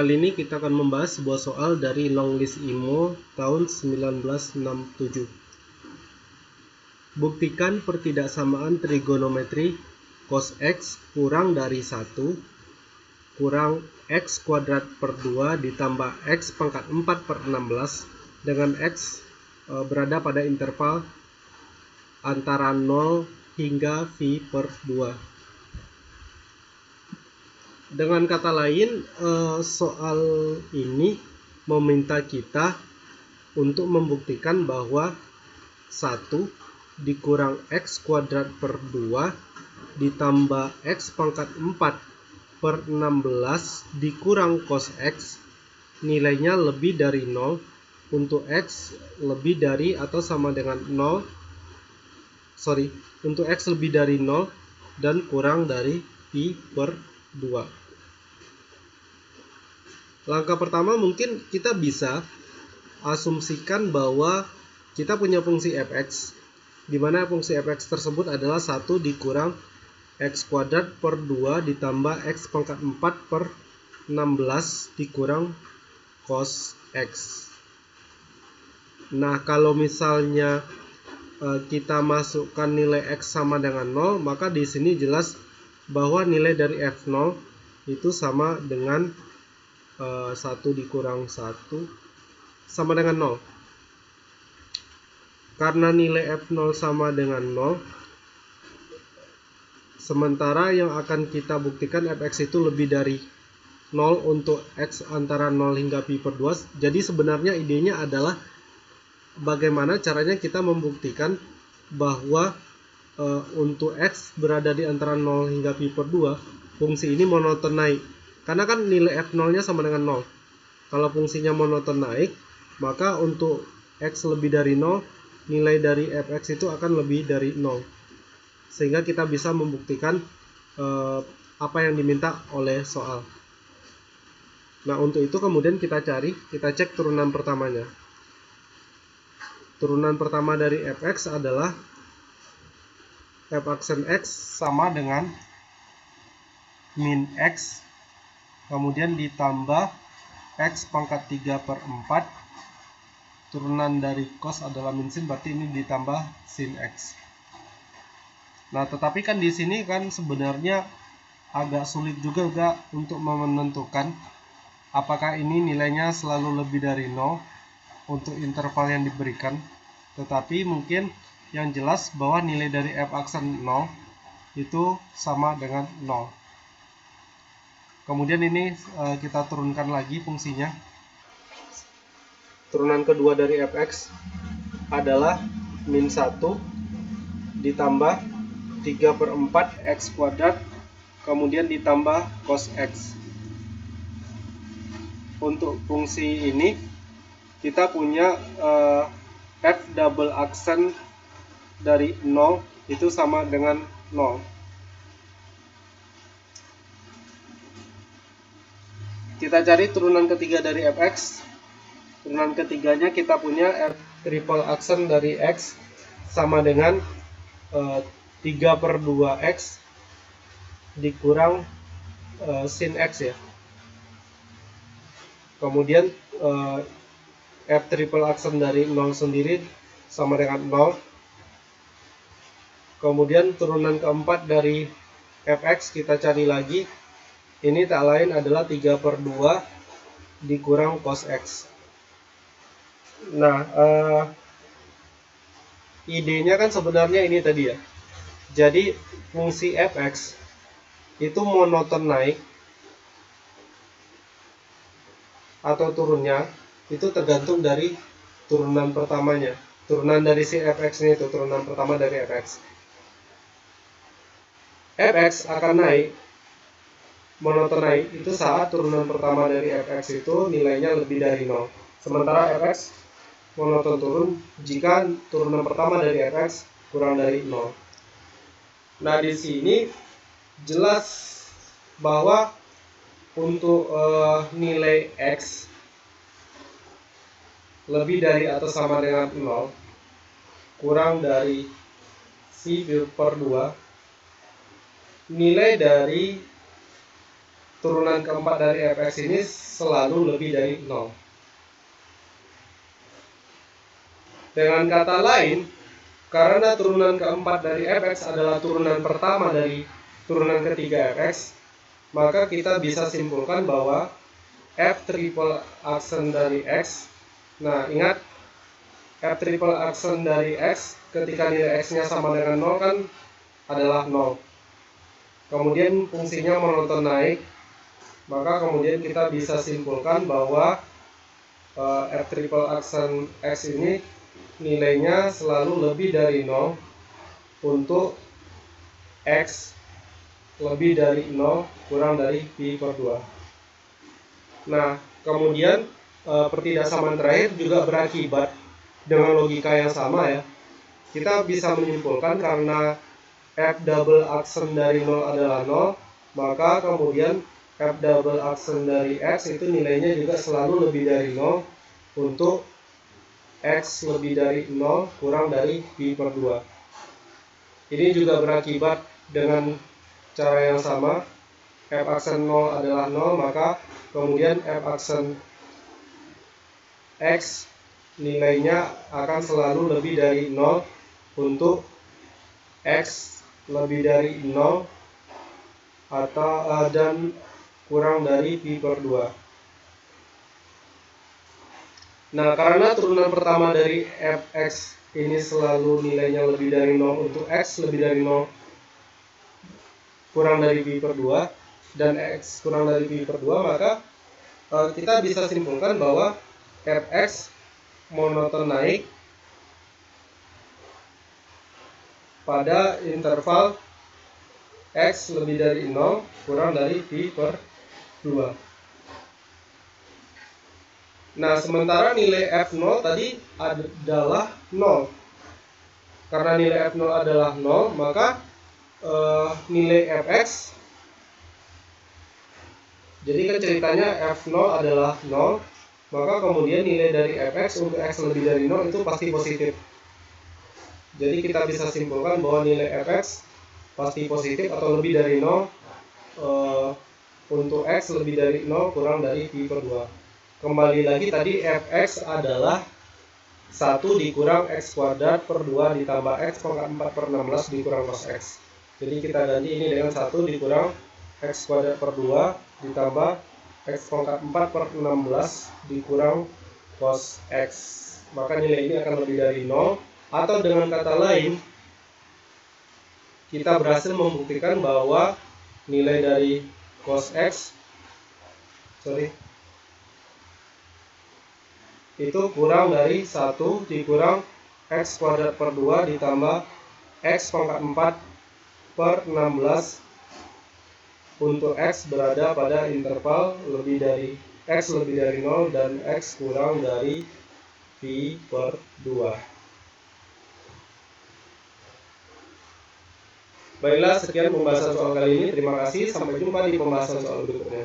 kali ini kita akan membahas sebuah soal dari Longlist IMO tahun 1967. Buktikan pertidaksamaan trigonometri cos X kurang dari 1 kurang X kuadrat per 2 ditambah X pangkat 4 per 16 dengan X berada pada interval antara 0 hingga V per 2. Dengan kata lain, soal ini meminta kita untuk membuktikan bahwa 1 dikurang X kuadrat per 2 ditambah X pangkat 4 per 16 dikurang cos X nilainya lebih dari 0 untuk X lebih dari atau sama dengan 0 untuk X lebih dari 0 dan kurang dari Pi per 2. Langkah pertama mungkin kita bisa asumsikan bahwa kita punya fungsi fx, di mana fungsi fx tersebut adalah 1 dikurang x kuadrat per 2 ditambah x pangkat 4 per 16 dikurang cos x. Nah, kalau misalnya kita masukkan nilai x sama dengan 0, maka di sini jelas bahwa nilai dari f0 itu sama dengan 1 dikurang 1 sama dengan 0. Karena nilai F0 sama dengan 0, sementara yang akan kita buktikan Fx itu lebih dari 0 untuk X antara 0 hingga Pi per 2. Jadi sebenarnya idenya adalah bagaimana caranya kita membuktikan bahwa untuk X berada di antara 0 hingga Pi per 2, fungsi ini monoton naik. Karena kan nilai F0-nya sama dengan 0. Kalau fungsinya monoton naik, maka untuk X lebih dari 0, nilai dari Fx itu akan lebih dari 0. Sehingga kita bisa membuktikan apa yang diminta oleh soal. Nah, untuk itu kemudian kita cek turunan pertamanya. Turunan pertama dari Fx adalah f aksen X sama dengan min X kemudian ditambah X pangkat 3 per 4, turunan dari cos adalah min sin, berarti ini ditambah sin X. Nah, tetapi kan di sini kan sebenarnya agak sulit juga untuk menentukan apakah ini nilainya selalu lebih dari 0 untuk interval yang diberikan. Tetapi mungkin yang jelas bahwa nilai dari f aksen 0 itu sama dengan 0. Kemudian ini kita turunkan lagi fungsinya. Turunan kedua dari fx adalah min 1 ditambah 3 per 4 x kuadrat kemudian ditambah cos x. Untuk fungsi ini kita punya f double aksen dari 0 itu sama dengan 0. Kita cari turunan ketiga dari fx. Turunan ketiganya kita punya f triple aksen dari x sama dengan 3 per 2x dikurang sin x ya. Kemudian f triple aksen dari 0 sendiri sama dengan 0. Kemudian turunan keempat dari fx kita cari lagi. Ini tak lain adalah 3 per 2 dikurang cos x. Nah, idenya kan sebenarnya ini tadi ya. Jadi fungsi fx itu monoton naik atau turunnya itu tergantung dari turunan pertamanya. Turunan dari si fx ini itu turunan pertama dari fx. Fx akan naik, monoton naik itu saat turunan pertama dari fx itu nilainya lebih dari 0. Sementara fx monoton turun jika turunan pertama dari fx kurang dari 0. Nah, di sini jelas bahwa untuk nilai x lebih dari atau sama dengan 0 kurang dari C per 2, nilai dari turunan keempat dari fx ini selalu lebih dari 0. Dengan kata lain, karena turunan keempat dari fx adalah turunan pertama dari turunan ketiga fx, maka kita bisa simpulkan bahwa f triple aksen dari x, nah ingat f triple aksen dari x ketika nilai x-nya sama dengan 0 kan adalah 0. Kemudian fungsinya monoton naik, maka kemudian kita bisa simpulkan bahwa f triple aksen x ini nilainya selalu lebih dari 0 untuk x lebih dari 0 kurang dari pi per 2. Nah, kemudian pertidaksamaan terakhir juga berakibat dengan logika yang sama ya. Kita bisa menyimpulkan karena f double aksen dari 0 adalah 0, maka kemudian f double aksen dari x itu nilainya juga selalu lebih dari 0 untuk x lebih dari 0 kurang dari pi per 2. Ini juga berakibat dengan cara yang sama. F aksen 0 adalah 0, maka kemudian f aksen x nilainya akan selalu lebih dari 0 untuk x lebih dari 0 atau dan kurang dari pi per 2. Nah, karena turunan pertama dari fx ini selalu nilainya lebih dari 0 untuk x lebih dari 0 kurang dari pi per 2 dan x kurang dari pi per 2, maka kita bisa simpulkan bahwa fx monoton naik pada interval x lebih dari 0 kurang dari pi per 2. Nah, sementara nilai f0 tadi adalah 0. Karena nilai f0 adalah 0, maka nilai fx, jadi kan ceritanya f0 adalah 0, maka kemudian nilai dari fx untuk x lebih dari 0 itu pasti positif. Jadi kita bisa simpulkan bahwa nilai fx pasti positif atau lebih dari 0 untuk x lebih dari 0 kurang dari pi per 2. Kembali lagi tadi fx adalah 1 dikurang x kuadrat per 2 ditambah x pangkat 4 per 16 dikurang cos x. Jadi kita ganti ini dengan 1 dikurang x kuadrat per 2 ditambah x pangkat 4 per 16 dikurang cos x. Maka nilai ini akan lebih dari 0. Atau dengan kata lain, kita berhasil membuktikan bahwa nilai dari cos x itu kurang dari 1 dikurang x kuadrat per 2 ditambah x pangkat 4 per 16 untuk x berada pada interval lebih dari x lebih dari 0 dan x kurang dari pi per 2. Baiklah, sekian pembahasan soal kali ini. Terima kasih. Sampai jumpa di pembahasan soal berikutnya.